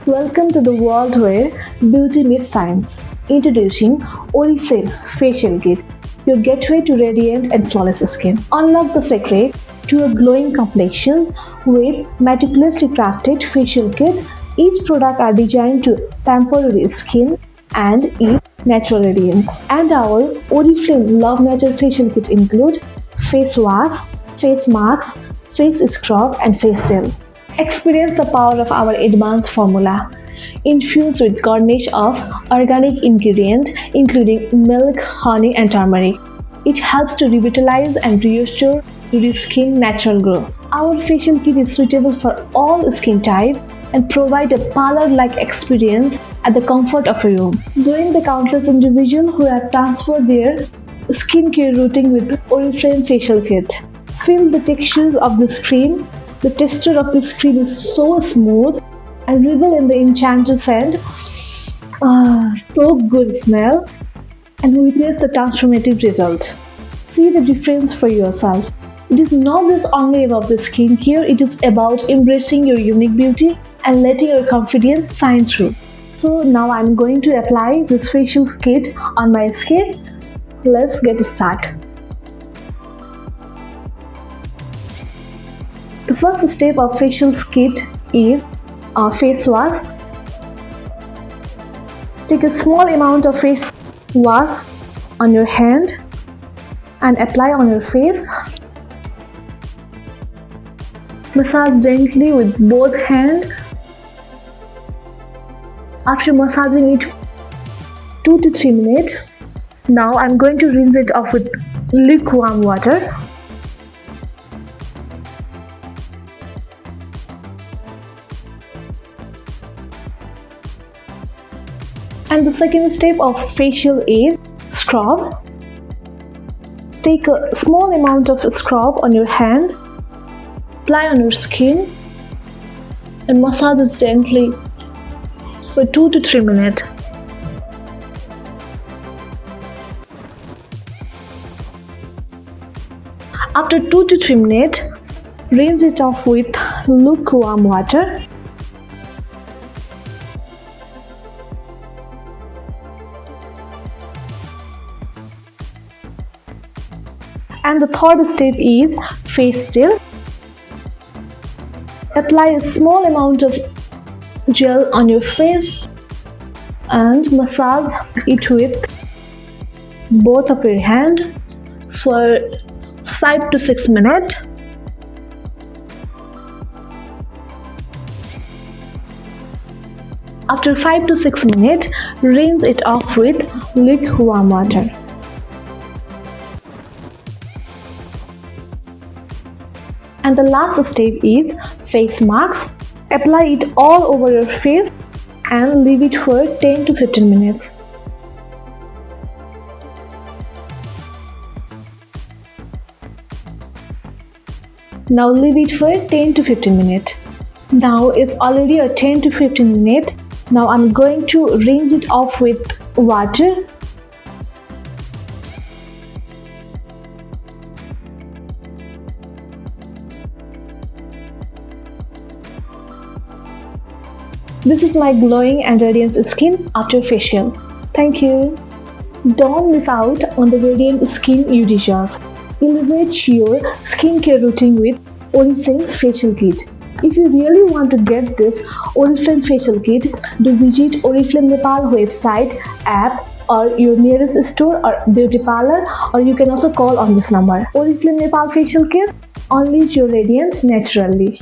Welcome to the world where beauty meets science. Introducing Oriflame Facial Kit, your gateway to radiant and flawless skin. Unlock the secret to a glowing complexion with meticulously crafted facial kits. Each product are designed to pamper your skin and its natural radiance. And our Oriflame Lovenature facial kit include face wash, face masks, face scrub, and face gel. Experience the power of our advanced formula, infused with garnish of organic ingredients including milk, honey, and turmeric. It helps to revitalize and restore your skin natural glow. Our facial kit is suitable for all skin types and provide a parlor-like experience at the comfort of your home. Join the countless individuals who have transformed their skincare routine with Oriflame facial kit. Feel the textures of this cream. The texture of this cream is so smooth and revel in the enchanted scent. So good smell, and witness the transformative result. See the difference for yourself. It is not just only about the skincare, it is about embracing your unique beauty and letting your confidence shine through. So now I'm going to apply this facial kit on my skin. Let's get started. The first step of facial kit is face wash. Take a small amount of face wash on your hand and apply on your face. Massage gently with both hands. After massaging it 2 to 3 minutes, now I'm going to rinse it off with lukewarm water. And the second step of facial is scrub. Take a small amount of scrub on your hand, apply on your skin, and massage it gently for 2 to 3 minutes. After 2 to 3 minutes, rinse it off with lukewarm water. And the third step is face gel. Apply a small amount of gel on your face and massage it with both of your hands for 5 to 6 minutes. After 5 to 6 minutes, rinse it off with lukewarm water. And the last step is face mask. Apply it all over your face and leave it for 10 to 15 minutes. Now leave it for 10 to 15 minutes. Now it's already a 10 to 15 minutes. Now I'm going to rinse it off with water. This is my glowing and radiant skin after facial. Thank you. Don't miss out on the radiant skin you deserve. Elevate your skincare routine with Oriflame Facial Kit. If you really want to get this Oriflame Facial Kit, do visit Oriflame Nepal website, app, or your nearest store or beauty parlor, or you can also call on this number. Oriflame Nepal Facial Kit, unleash your radiance naturally.